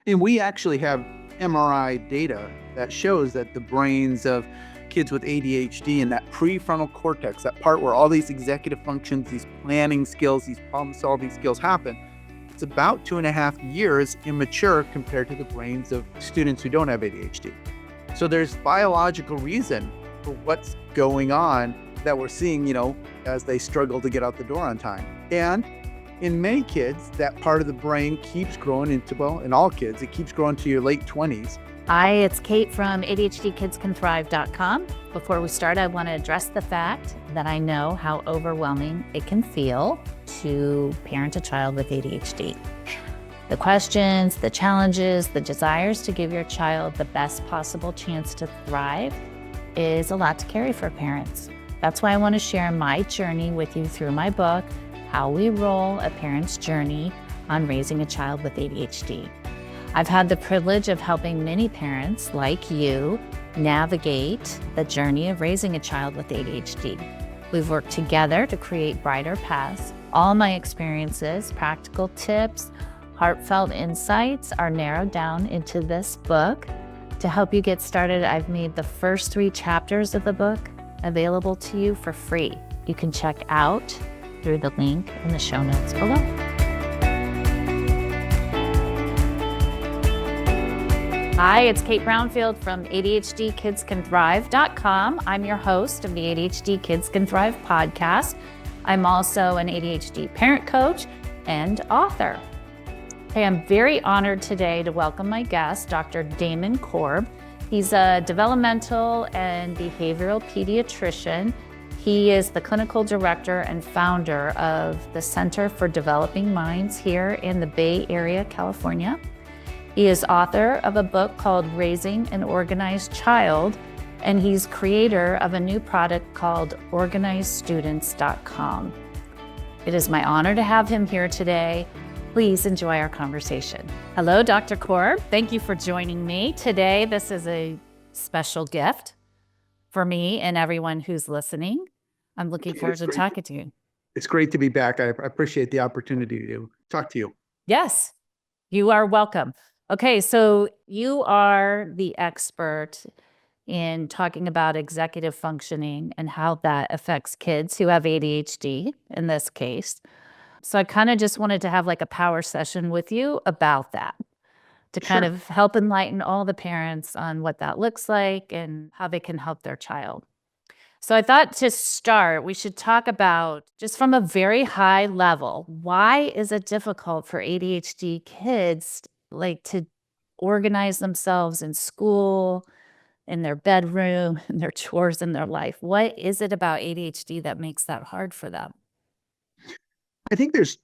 And we actually have MRI data that shows that the brains of kids with ADHD and that prefrontal cortex, that part where all these executive functions, these planning skills, these problem-solving skills happen, it's about 2.5 years immature compared to the brains of students who don't have ADHD. So there's biological reason for what's going on that we're seeing, as they struggle to get out the door on time. And in many kids, that part of the brain keeps growing in all kids, it keeps growing to your late 20s. Hi, it's Kate from ADHDkidscanthrive.com. Before we start, I want to address the fact that I know how overwhelming it can feel to parent a child with ADHD. The questions, the challenges, the desires to give your child the best possible chance to thrive is a lot to carry for parents. That's why I want to share my journey with you through my book, How We Roll: A Parent's Journey on Raising a Child with ADHD. I've had the privilege of helping many parents like you navigate the journey of raising a child with ADHD. We've worked together to create brighter paths. All my experiences, practical tips, heartfelt insights are narrowed down into this book. To help you get started, I've made the first 3 chapters of the book available to you for free. You can check out through the link in the show notes below. Hi, it's Kate Brownfield from ADHDkidscanthrive.com. I'm your host of the ADHD Kids Can Thrive podcast. I'm also an ADHD parent coach and author. Hey, I'm very honored today to welcome my guest, Dr. Damon Korb. He's a developmental and behavioral pediatrician. He is the clinical director and founder of the Center for Developing Minds here in the Bay Area, California. He is author of a book called Raising an Organized Child, and he's creator of a new product called OrganizedStudents.com. It is my honor to have him here today. Please enjoy our conversation. Hello, Dr. Korb. Thank you for joining me today. This is a special gift for me and everyone who's listening. I'm looking forward to talking to you. It's great to be back. I appreciate the opportunity to talk to you. Yes, you are welcome. Okay, so you are the expert in talking about executive functioning and how that affects kids who have ADHD in this case. So I kind of just wanted to have like a power session with you about that to kind of help enlighten all the parents on what that looks like and how they can help their child. So I thought to start, we should talk about, just from a very high level, why is it difficult for ADHD kids to organize themselves in school, in their bedroom, in their chores in their life? What is it about ADHD that makes that hard for them? I think there's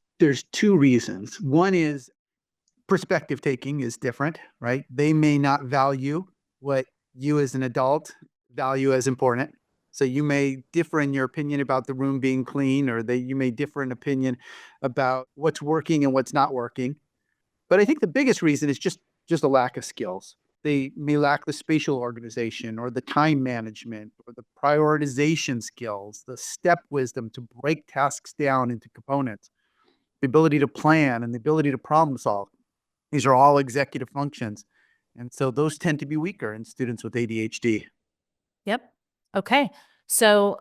2 reasons. One is perspective taking is different, right? They may not value what you as an adult value as important. So you may differ in your opinion about the room being clean, or you may differ in opinion about what's working and what's not working. But I think the biggest reason is just a lack of skills. They may lack the spatial organization or the time management or the prioritization skills, the step wisdom to break tasks down into components, the ability to plan and the ability to problem solve. These are all executive functions. And so those tend to be weaker in students with ADHD. Yep. Okay. So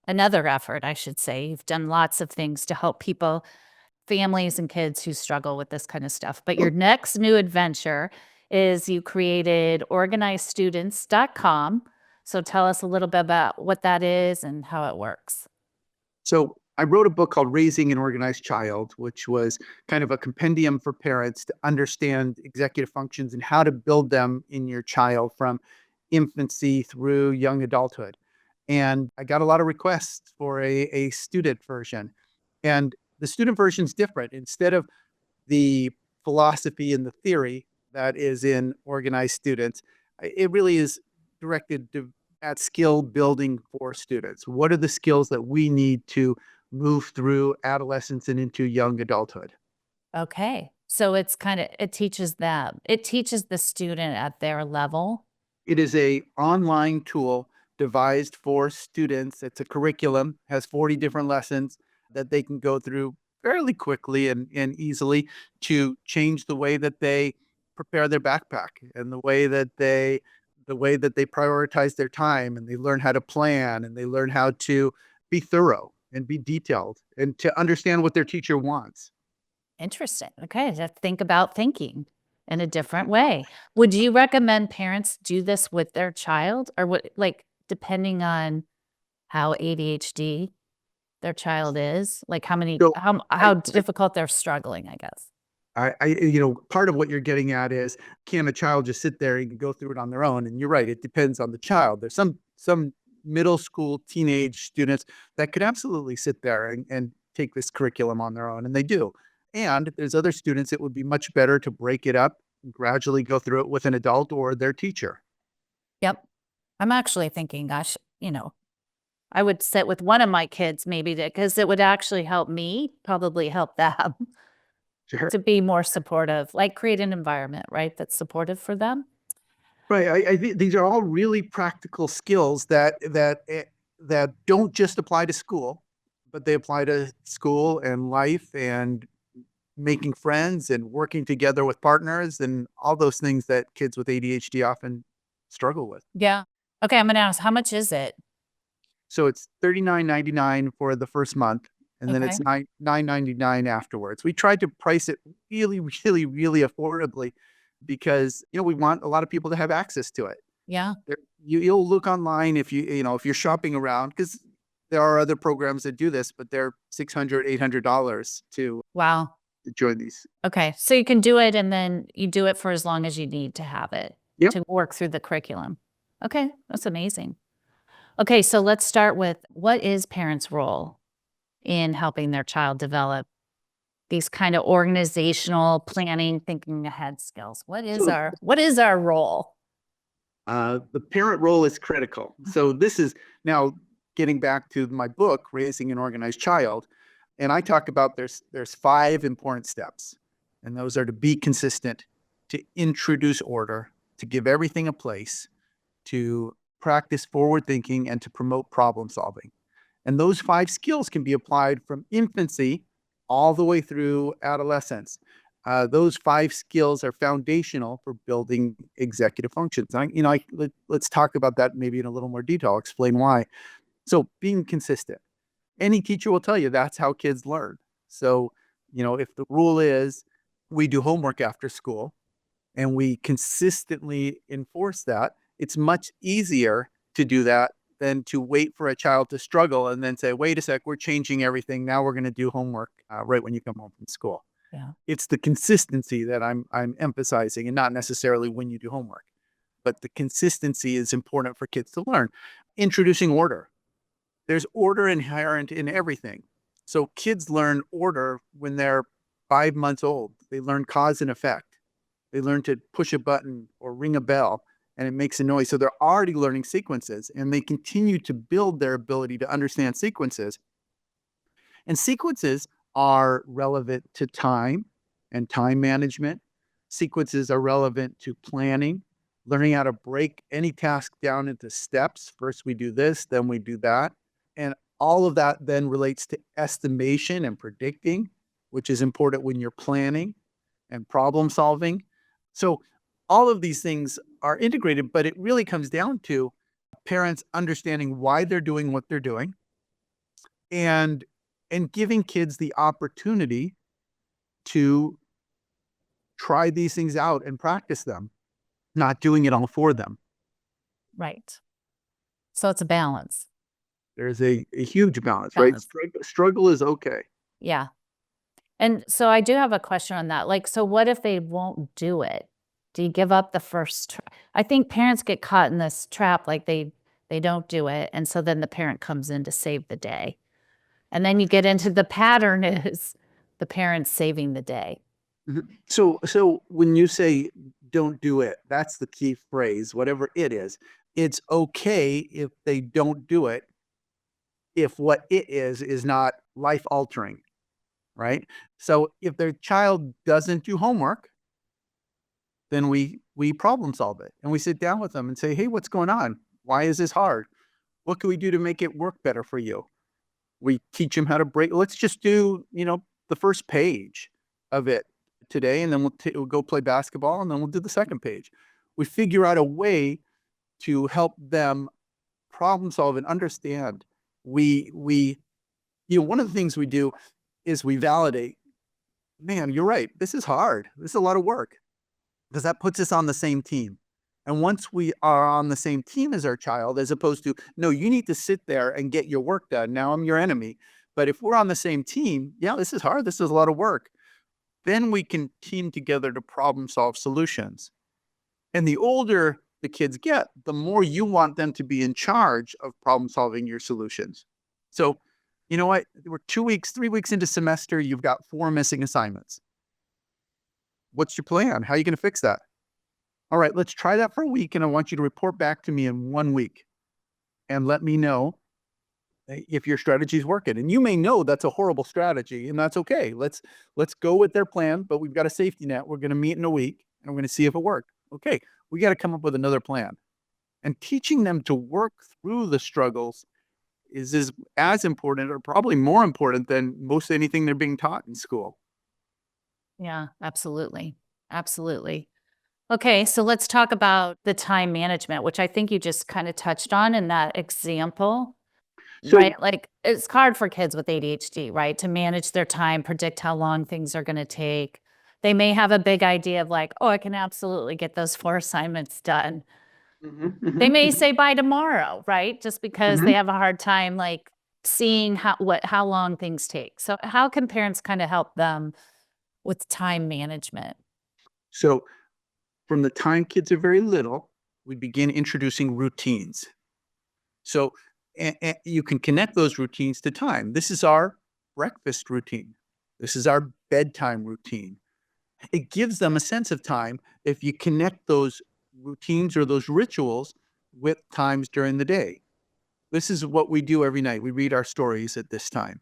another effort, I should say, you've done lots of things to help people, families and kids who struggle with this kind of stuff. But your next new adventure is you created OrganizedStudents.com. So tell us a little bit about what that is and how it works. So I wrote a book called Raising an Organized Child, which was kind of a compendium for parents to understand executive functions and how to build them in your child from infancy through young adulthood. And I got a lot of requests for a student version. And the student version is different. Instead of the philosophy and the theory that is in Organized Students, it really is directed at skill building for students. What are the skills that we need to move through adolescence and into young adulthood? Okay. So it teaches them, it teaches the student at their level. It is an online tool devised for students. It's a curriculum, has 40 different lessons that they can go through fairly quickly and easily to change the way that they prepare their backpack and the way that they prioritize their time, and they learn how to plan, and they learn how to be thorough and be detailed and to understand what their teacher wants. Interesting. Okay, to think about thinking in a different way. Would you recommend parents do this with their child, or what, like, depending on how ADHD their child is, like So how difficult they're struggling, I guess. part of what you're getting at is, can a child just sit there and go through it on their own? And you're right, it depends on the child. There's some middle school, teenage students that could absolutely sit there and take this curriculum on their own, and they do. And there's other students it would be much better to break it up and gradually go through it with an adult or their teacher. Yep. I'm actually thinking, gosh, I would sit with one of my kids maybe because it would actually help me, probably help them Sure. to be more supportive, like create an environment, right, that's supportive for them. Right. I think these are all really practical skills that don't just apply to school, but they apply to school and life and making friends and working together with partners and all those things that kids with ADHD often struggle with. Yeah. Okay, I'm gonna ask, how much is it? So it's $39.99 for the first month, and then Okay. it's $9.99 afterwards. We tried to price it really, really, really affordably because we want a lot of people to have access to it. Yeah. You'll look online if you're shopping around, because there are other programs that do this, but they're $600, $800 Wow. to join these. Okay. So you can do it and then you do it for as long as you need to have it Yep. to work through the curriculum. Okay. That's amazing. Okay. So let's start with, what is parents' role in helping their child develop these kind of organizational planning, thinking ahead skills? So What is our role? the parent role is critical. So this is now getting back to my book, Raising an Organized Child. And I talk about there's 5 important steps. And those are to be consistent, to introduce order, to give everything a place, to practice forward thinking, and to promote problem solving. And those 5 skills can be applied from infancy all the way through adolescence. Those 5 skills are foundational for building executive functions. Let's talk about that maybe in a little more detail. I'll explain why. So being consistent. Any teacher will tell you that's how kids learn. So, if the rule is we do homework after school and we consistently enforce that, it's much easier to do that than to wait for a child to struggle and then say, wait a sec, we're changing everything. Now we're going to do homework right when you come home from school. Yeah. It's the consistency that I'm emphasizing, and not necessarily when you do homework. But the consistency is important for kids to learn. Introducing order. There's order inherent in everything. So kids learn order when they're 5 months old. They learn cause and effect. They learn to push a button or ring a bell and it makes a noise. So they're already learning sequences, and they continue to build their ability to understand sequences. And sequences are relevant to time and time management. Sequences are relevant to planning, learning how to break any task down into steps. First we do this, then we do that. And all of that then relates to estimation and predicting, which is important when you're planning, and problem solving. So all of these things are integrated, but it really comes down to parents understanding why they're doing what they're doing, and giving kids the opportunity to try these things out and practice them, not doing it all for them. Right. So it's a balance. There's a huge balance, right? Balance. Struggle is okay. Yeah. And so I do have a question on that. Like, so what if they won't do it? Do you give up the first try? I think parents get caught in this trap, like they don't do it, and so then the parent comes in to save the day. And then you get into the pattern is the parents saving the day. Mhm. So when you say don't do it, that's the key phrase, whatever it is. It's okay if they don't do it, if what it is not life altering, right? So if their child doesn't do homework, then we problem solve it, and we sit down with them and say, hey, what's going on? Why is this hard? What can we do to make it work better for you? We teach them how to break. Let's just do, the first page of it today, and then we'll go play basketball, and then we'll do the second page. We figure out a way to help them problem solve and understand. One of the things we do is we validate, man, you're right. This is hard. This is a lot of work, because that puts us on the same team. And once we are on the same team as our child, as opposed to, no, you need to sit there and get your work done. Now I'm your enemy. But if we're on the same team, yeah, this is hard. This is a lot of work. Then we can team together to problem solve solutions. And the older the kids get, the more you want them to be in charge of problem solving your solutions. So, you know what? We're 3 weeks into semester. You've got 4 missing assignments. What's your plan? How are you going to fix that? All right, let's try that for a week, and I want you to report back to me in 1 week and let me know if your strategy is working. And you may know that's a horrible strategy, and that's okay. Let's go with their plan, but we've got a safety net. We're going to meet in a week, and we're going to see if it worked. Okay, we got to come up with another plan. And teaching them to work through the struggles is as important, or probably more important, than most anything they're being taught in school. Yeah, absolutely. Absolutely. Okay, so let's talk about the time management, which I think you just kind of touched on in that example, So, right? Like it's hard for kids with ADHD, right? To manage their time, predict how long things are going to take. They may have a big idea of like, oh, I can absolutely get those 4 assignments done. They may say by tomorrow, right? Just because they have a hard time like seeing how long things take. So how can parents kind of help them with time management? So from the time kids are very little, we begin introducing routines. So you can connect those routines to time. This is our breakfast routine. This is our bedtime routine. It gives them a sense of time if you connect those routines or those rituals with times during the day. This is what we do every night. We read our stories at this time.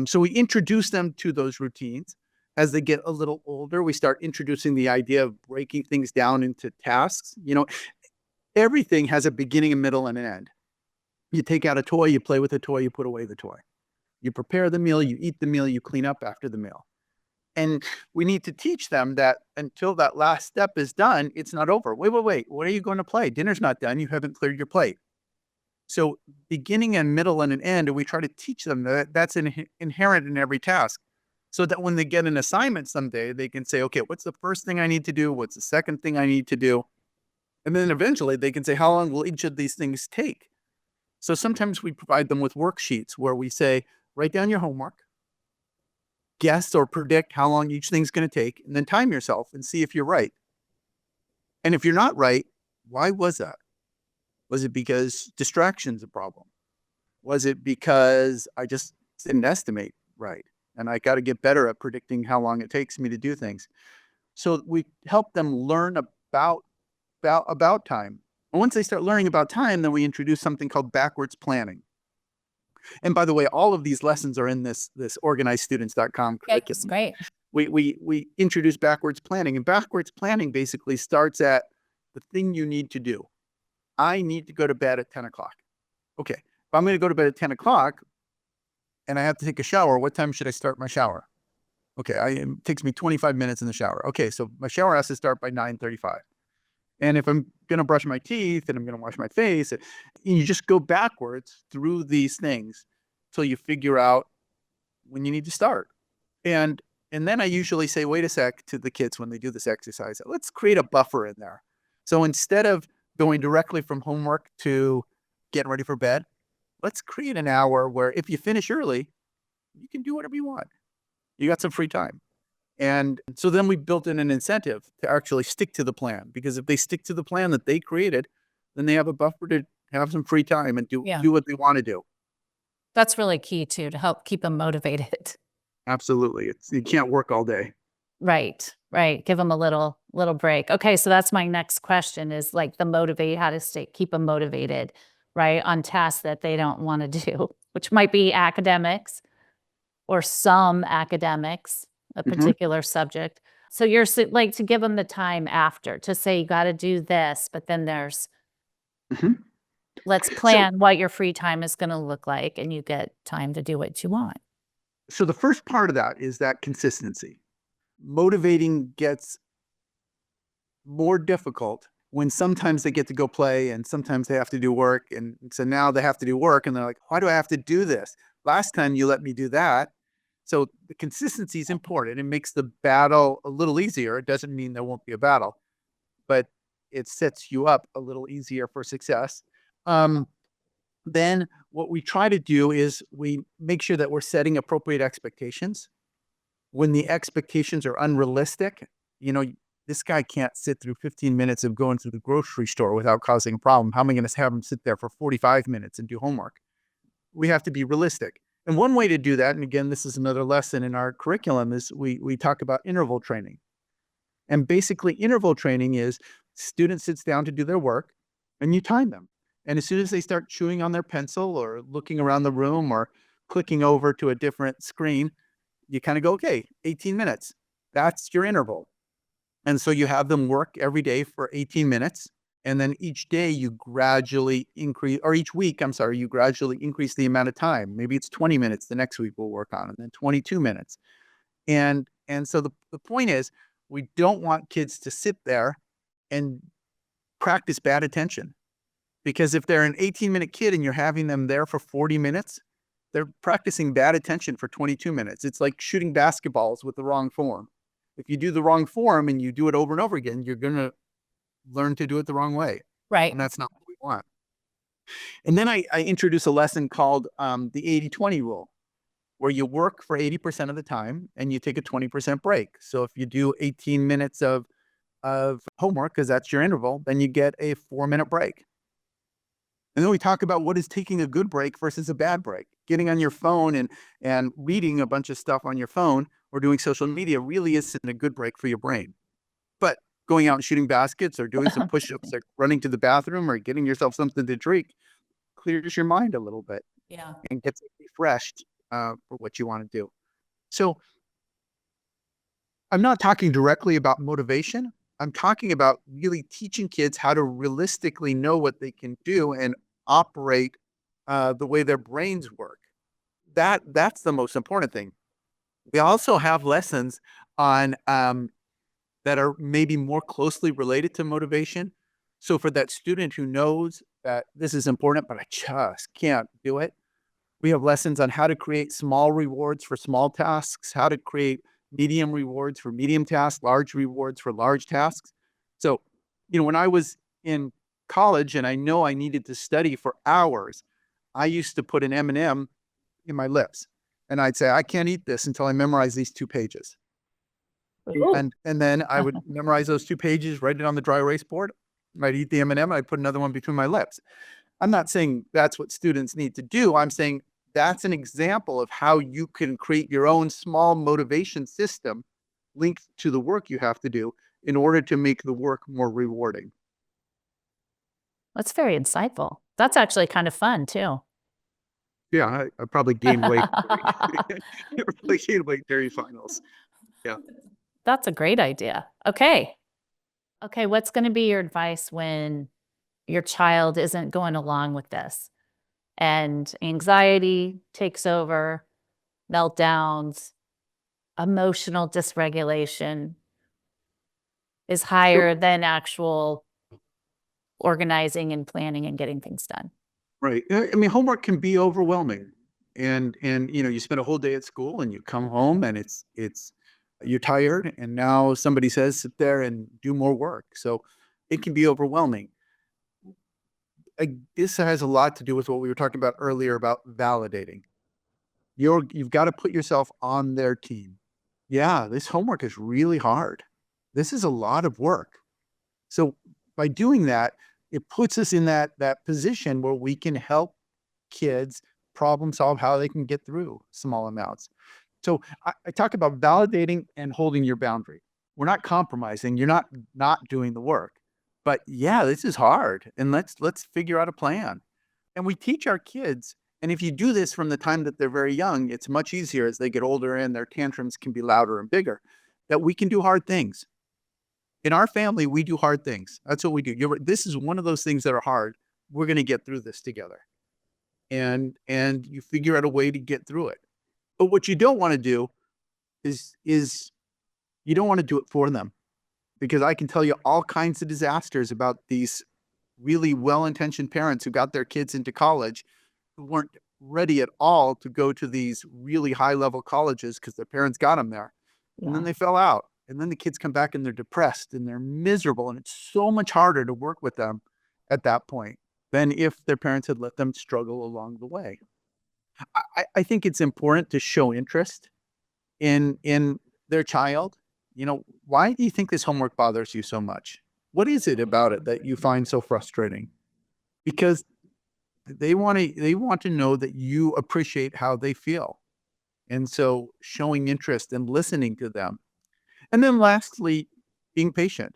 So we introduce them to those routines. As they get a little older, we start introducing the idea of breaking things down into tasks. Everything has a beginning, a middle, and an end. You take out a toy, you play with the toy, you put away the toy. You prepare the meal, you eat the meal, you clean up after the meal. And we need to teach them that until that last step is done, it's not over. Wait. What are you going to play? Dinner's not done. You haven't cleared your plate. So beginning and middle and an end, and we try to teach them that that's inherent in every task, so that when they get an assignment someday, they can say, okay, what's the first thing I need to do? What's the second thing I need to do? And then eventually they can say, how long will each of these things take? So sometimes we provide them with worksheets where we say, write down your homework, guess or predict how long each thing's going to take, and then time yourself and see if you're right. And if you're not right, why was that? Was it because distraction's a problem? Was it because I just didn't estimate right? And I got to get better at predicting how long it takes me to do things. So we help them learn about time. And once they start learning about time, then we introduce something called backwards planning. And by the way, all of these lessons are in this organizedstudents.com curriculum. That's great. We introduce backwards planning, and backwards planning basically starts at the thing you need to do. I need to go to bed at 10 o'clock. Okay, if I'm going to go to bed at 10 o'clock and I have to take a shower, what time should I start my shower? Okay, it takes me 25 minutes in the shower. Okay, so my shower has to start by 9:35. And if I'm going to brush my teeth and I'm going to wash my face, and you just go backwards through these things till you figure out when you need to start. And then I usually say, wait a sec, to the kids when they do this exercise. Let's create a buffer in there. So instead of going directly from homework to getting ready for bed, let's create an hour where if you finish early, you can do whatever you want. You got some free time. And so then we built in an incentive to actually stick to the plan, because if they stick to the plan that they created, then they have a buffer to have some free time and do what they want to do. That's really key too, to help keep them motivated. Absolutely. You can't work all day. Right. Give them a little break. Okay, so that's my next question is like how to keep them motivated, right? On tasks that they don't want to do, which might be academics or some academics, a particular subject. So you're like to give them the time after to say, you got to do this, but then there's, let's plan what your free time is going to look like, and you get time to do what you want. So the first part of that is that consistency. Motivating gets more difficult when sometimes they get to go play and sometimes they have to do work. And so now they have to do work and they're like, why do I have to do this? Last time you let me do that. So the consistency is important. It makes the battle a little easier. It doesn't mean there won't be a battle, but it sets you up a little easier for success. Um, then what we try to do is we make sure that we're setting appropriate expectations. When the expectations are unrealistic, you know, this guy can't sit through 15 minutes of going to the grocery store without causing a problem. How am I going to have him sit there for 45 minutes and do homework? We have to be realistic. And one way to do that, and again, this is another lesson in our curriculum, is we talk about interval training. And basically, interval training is student sits down to do their work and you time them. And as soon as they start chewing on their pencil or looking around the room or clicking over to a different screen, you kind of go, okay, 18 minutes. That's your interval. And so you have them work every day for 18 minutes. And then each day you gradually increase, or each week, I'm sorry, you gradually increase the amount of time. Maybe it's 20 minutes the next week we'll work on, and then 22 minutes. And so the point is, we don't want kids to sit there and practice bad attention. Because if they're an 18-minute kid and you're having them there for 40 minutes, they're practicing bad attention for 22 minutes. It's like shooting basketballs with the wrong form. If you do the wrong form and you do it over and over again, you're going to learn to do it the wrong way. Right. And that's not what we want. And then I introduce a lesson called the 80-20 rule, where you work for 80% of the time and you take a 20% break. So if you do 18 minutes of homework, because that's your interval, then you get a 4-minute break. And then we talk about what is taking a good break versus a bad break. Getting on your phone and reading a bunch of stuff on your phone or doing social media really isn't a good break for your brain. But going out and shooting baskets or doing some push-ups or running to the bathroom or getting yourself something to drink clears your mind a little bit. Yeah. And gets refreshed for what you want to do. So I'm not talking directly about motivation. I'm talking about really teaching kids how to realistically know what they can do and operate the way their brains work. That's the most important thing. We also have lessons on that are maybe more closely related to motivation. So for that student who knows that this is important, but I just can't do it, we have lessons on how to create small rewards for small tasks, how to create medium rewards for medium tasks, large rewards for large tasks. So, you know, when I was in college and I know I needed to study for hours, I used to put an M&M in my lips and I'd say, I can't eat this until I memorize these 2 pages. Ooh. And then I would memorize those 2 pages, write it on the dry erase board. I'd eat the M&M and I'd put another one between my lips. I'm not saying that's what students need to do. I'm saying that's an example of how you can create your own small motivation system linked to the work you have to do in order to make the work more rewarding. That's very insightful. That's actually kind of fun too. Yeah, I probably gained weight. Probably gained weight during finals. Yeah. That's a great idea. Okay. Okay, what's going to be your advice when your child isn't going along with this and anxiety takes over, meltdowns, emotional dysregulation is higher than actual organizing and planning and getting things done? Right. I mean, homework can be overwhelming. And you know, you spend a whole day at school and you come home and it's you're tired and now somebody says sit there and do more work. So it can be overwhelming. This has a lot to do with what we were talking about earlier about validating. You've got to put yourself on their team. Yeah, this homework is really hard. This is a lot of work. So by doing that, it puts us in that position where we can help kids problem solve how they can get through small amounts. So I talk about validating and holding your boundary. We're not compromising. You're not doing the work. But yeah, this is hard. And let's figure out a plan. And we teach our kids, and if you do this from the time that they're very young, it's much easier as they get older and their tantrums can be louder and bigger, that we can do hard things. In our family, we do hard things. That's what we do. This is one of those things that are hard. We're going to get through this together. And you figure out a way to get through it. But what you don't want to do is you don't want to do it for them, because I can tell you all kinds of disasters about these really well-intentioned parents who got their kids into college who weren't ready at all to go to these really high-level colleges because their parents got them there. And then Yeah. they fell out. And then the kids come back and they're depressed and they're miserable. And it's so much harder to work with them at that point than if their parents had let them struggle along the way. I think it's important to show interest in their child. Why do you think this homework bothers you so much? What is it about it that you find so frustrating? Because they want to know that you appreciate how they feel. And so showing interest and listening to them. And then lastly, being patient.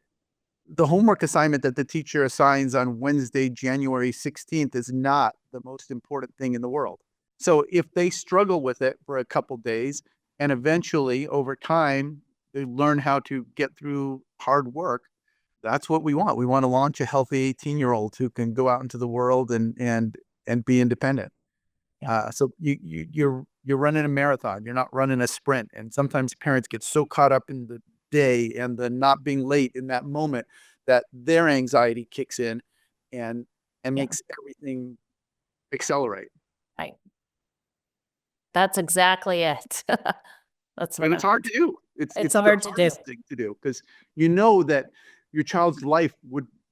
The homework assignment that the teacher assigns on Wednesday, January 16th is not the most important thing in the world. So if they struggle with it for a couple days and eventually over time they learn how to get through hard work, that's what we want. We want to launch a healthy 18-year-old who can go out into the world and be independent. So you're running a marathon. You're not running a sprint. And sometimes parents get so caught up in the day and the not being late in that moment that their anxiety kicks in and Yeah. makes everything accelerate. Right. That's exactly it. That's what And it's hard to do. It's It's the hard to do. hardest thing to do because you know that your child's life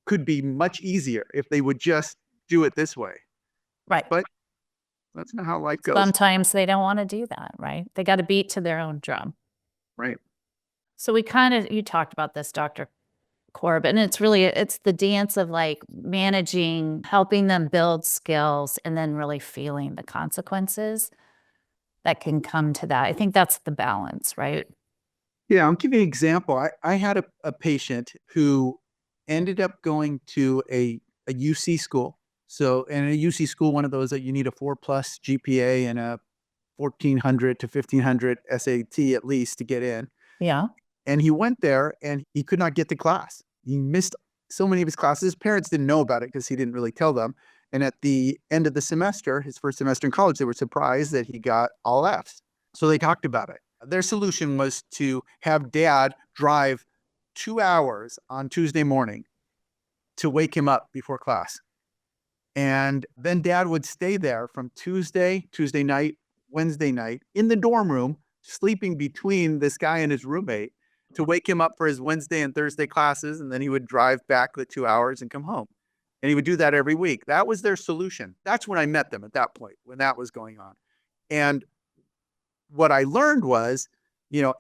could be much easier if they would just do it this way. Right. But that's not how life goes. Sometimes they don't want to do that, right? They got to beat to their own drum. Right. So you talked about this, Dr. Korb, and it's the dance of like managing, helping them build skills and then really feeling the consequences that can come to that. I think that's the balance, right? Yeah, I'll give you an example. I had a patient who ended up going to a UC school. So, and a UC school, one of those that you need a 4+ GPA and a 1400 to 1500 SAT at least to get in. Yeah. And he went there and he could not get to class. He missed so many of his classes. His parents didn't know about it because he didn't really tell them. And at the end of the semester, his first semester in college, they were surprised that he got all Fs. So they talked about it. Their solution was to have dad drive 2 hours on Tuesday morning to wake him up before class. And then dad would stay there from Tuesday night, Wednesday night in the dorm room, sleeping between this guy and his roommate to wake him up for his Wednesday and Thursday classes. And then he would drive back the 2 hours and come home. And he would do that every week. That was their solution. That's when I met them at that point, when that was going on. And what I learned was,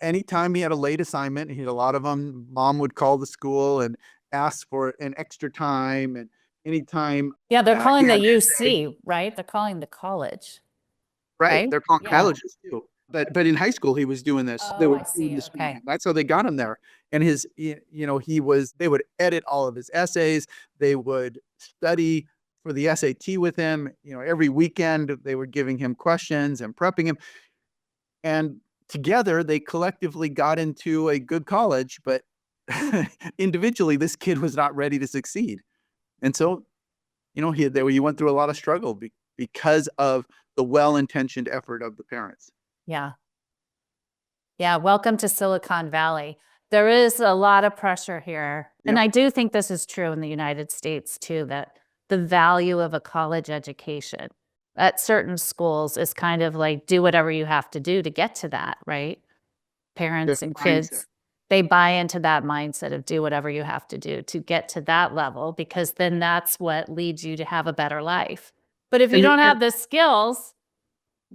anytime he had a late assignment, he had a lot of them, mom would call the school and ask for an extra time. And anytime. Yeah, they're calling he the had an essay, UC, right? They're calling the college, right. right? They're calling Yeah. colleges too. But in high school, he was doing this. They Oh, were I doing see. this. Okay. That's how they got him there. And they would edit all of his essays. They would study for the SAT with him. Every weekend they were giving him questions and prepping him. And together they collectively got into a good college, but individually, this kid was not ready to succeed. And so, he went through a lot of struggle because of the well-intentioned effort of the parents. Yeah. Yeah. Welcome to Silicon Valley. There is a lot of pressure here. And Yep. I do think this is true in the United States too, that the value of a college education at certain schools is kind of like do whatever you have to do to get to that, right? Parents and Different mindset. kids, they buy into that mindset of do whatever you have to do to get to that level, because then that's what leads you to have a better life. But if you And don't have the skills,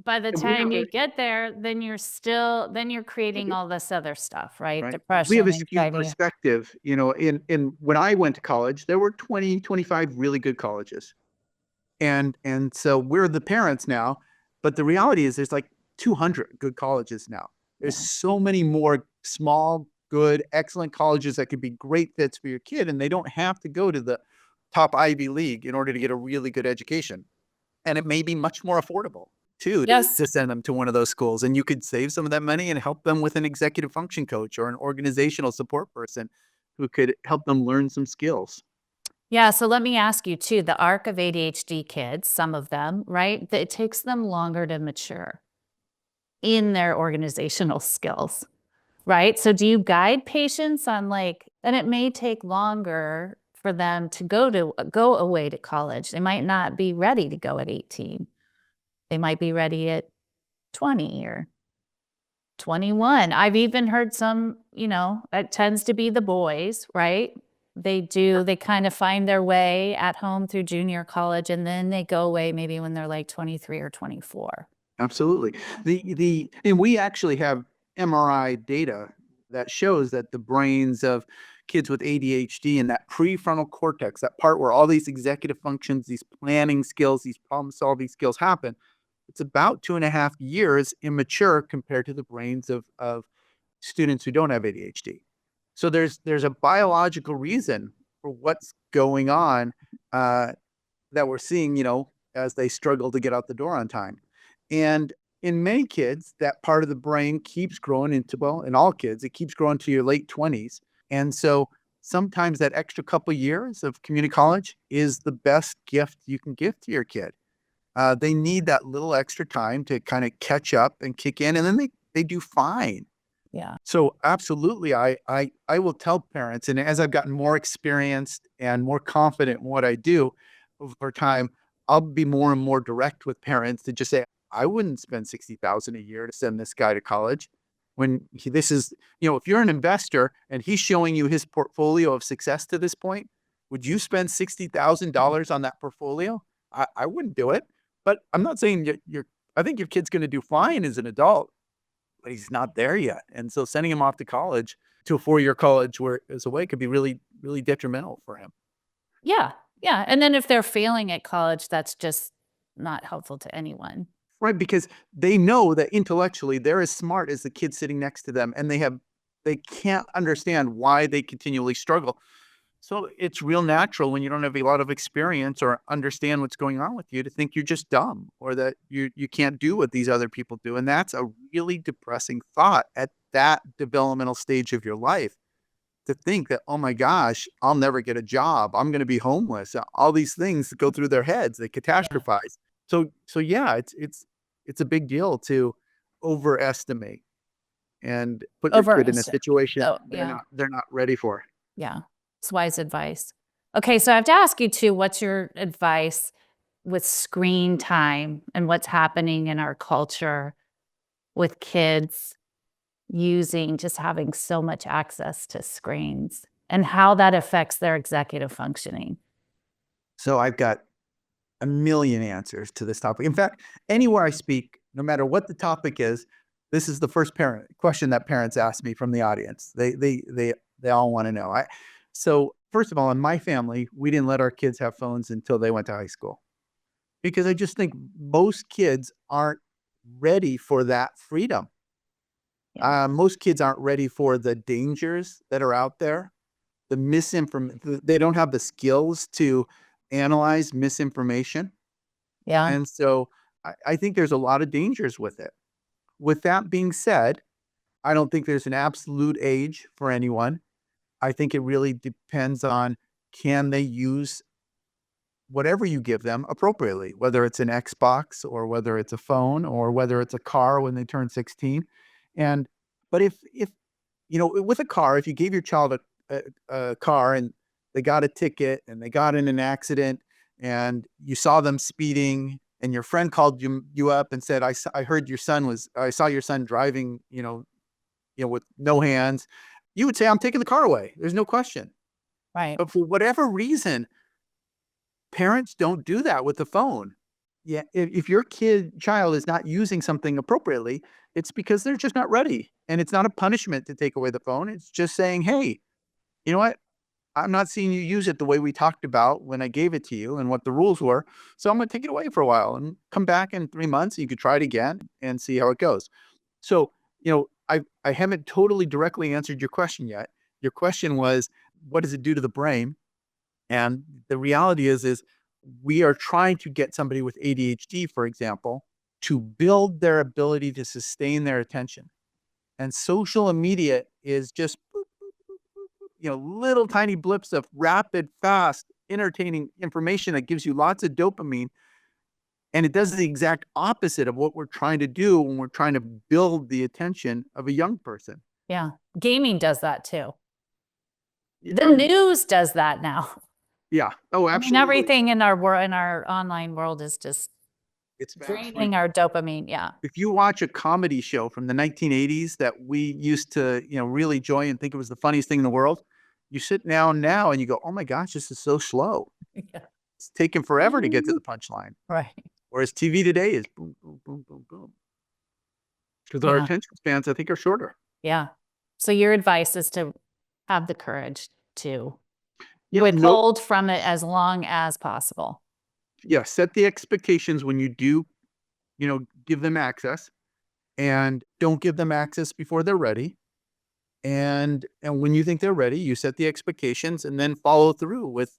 by the we time have you get there, then you're creating all this other stuff, right? right. We Depression, have a skewed anxiety. perspective. In when I went to college, there were 20, 25 really good colleges. And so we're the parents now, but the reality is there's like 200 good colleges now. There's Yeah. so many more small, good, excellent colleges that could be great fits for your kid, and they don't have to go to the top Ivy League in order to get a really good education. And it may be much more affordable too Yes. to send them to one of those schools, and you could save some of that money and help them with an executive function coach or an organizational support person who could help them learn some skills. Yeah, so let me ask you too, the arc of ADHD kids, some of them, right? It takes them longer to mature. in their organizational skills, right? So do you guide patients on and it may take longer for them to go away to college. They might not be ready to go at 18. They might be ready at 20 or 21. I've even heard some, it tends to be the boys, right? They kind of find their way at home through junior college, and then they go away maybe when they're like 23 or 24. Absolutely. And we actually have MRI data that shows that the brains of kids with ADHD and that prefrontal cortex, that part where all these executive functions, these planning skills, these problem solving skills happen, it's about 2.5 years immature compared to the brains of students who don't have ADHD. So there's a biological reason for what's going on that we're seeing, as they struggle to get out the door on time. And in many kids, that part of the brain keeps growing in all kids, it keeps growing to your late 20s. And so sometimes that extra couple years of community college is the best gift you can give to your kid. They need that little extra time to kind of catch up and kick in, and then they do fine. Yeah. So absolutely, I will tell parents, and as I've gotten more experienced and more confident in what I do over time, I'll be more and more direct with parents to just say, I wouldn't spend $60,000 a year to send this guy to college. When this is, if you're an investor and he's showing you his portfolio of success to this point, would you spend $60,000 on that portfolio? I wouldn't do it. But I'm not saying I think your kid's going to do fine as an adult, but he's not there yet. And so sending him off to college, to a 4-year college where it's away, could be really, really detrimental for him. Yeah. Yeah. And then if they're failing at college, that's just not helpful to anyone. Right, because they know that intellectually they're as smart as the kid sitting next to them, and they can't understand why they continually struggle. So it's real natural when you don't have a lot of experience or understand what's going on with you to think you're just dumb or that you can't do what these other people do. And that's a really depressing thought at that developmental stage of your life, to think that, oh my gosh, I'll never get a job. I'm going to be homeless. All these things go through their heads. They catastrophize. So yeah, it's a big deal to overestimate and put your kid in a situation they're not ready for. Yeah. It's wise advice. Okay, so I have to ask you too, what's your advice with screen time and what's happening in our culture with kids just having so much access to screens and how that affects their executive functioning? So I've got a million answers to this topic. In fact, anywhere I speak, no matter what the topic is, this is the first question that parents ask me from the audience. They all want to know. So first of all, in my family, we didn't let our kids have phones until they went to high school, because I just think most kids aren't ready for that freedom. Yeah. Most kids aren't ready for the dangers that are out there, the misinformation. They don't have the skills to analyze misinformation. Yeah. And so I think there's a lot of dangers with it. With that being said, I don't think there's an absolute age for anyone. I think it really depends on, can they use whatever you give them appropriately, whether it's an Xbox or whether it's a phone or whether it's a car when they turn 16. But if with a car, if you gave your child a car and they got a ticket and they got in an accident and you saw them speeding and your friend called you up and said, I saw your son driving, with no hands, you would say, I'm taking the car away. There's no question. Right. But for whatever reason, parents don't do that with the phone. Yeah, if your child is not using something appropriately, it's because they're just not ready. And it's not a punishment to take away the phone. It's just saying, hey, you know what? I'm not seeing you use it the way we talked about when I gave it to you and what the rules were. So I'm going to take it away for a while and come back in 3 months. You could try it again and see how it goes. So, I haven't totally directly answered your question yet. Your question was, what does it do to the brain? And the reality is we are trying to get somebody with ADHD, for example, to build their ability to sustain their attention. And social media is just little tiny blips of rapid, fast, entertaining information that gives you lots of dopamine. And it does the exact opposite of what we're trying to do when we're trying to build the attention of a young person. Yeah. Gaming does that too. Yeah. The news does that now. Yeah. Oh, I mean, absolutely. everything in our world, in our online world, is just It's fast. draining our dopamine. Yeah. If you watch a comedy show from the 1980s that we used to, really enjoy and think it was the funniest thing in the world, you sit down now and you go, oh my gosh, this is so slow. Yeah. It's taken forever to get to the punchline. Right. Whereas TV today is boom, boom, boom, boom, boom. Because our Yeah. attention spans, I think, are shorter. Yeah. So your advice is to have the courage to Yeah, withhold from it as long as possible. Yeah, set the expectations when you do, give them access, and don't give them access before they're ready. And when you think they're ready, you set the expectations and then follow through with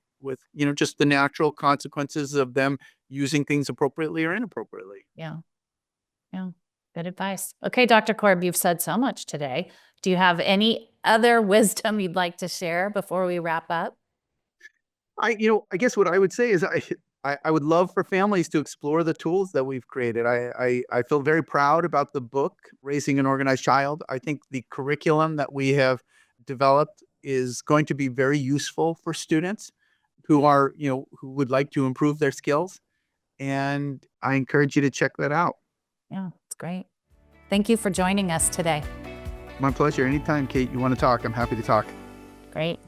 just the natural consequences of them using things appropriately or inappropriately. Yeah. Yeah. Good advice. Okay, Dr. Korb, you've said so much today. Do you have any other wisdom you'd like to share before we wrap up? I guess what I would say is I would love for families to explore the tools that we've created. I feel very proud about the book, Raising an Organized Child. I think the curriculum that we have developed is going to be very useful for students who are, who would like to improve their skills. And I encourage you to check that out. Yeah, it's great. Thank you for joining us today. My pleasure. Anytime, Kate, you want to talk, I'm happy to talk. Great.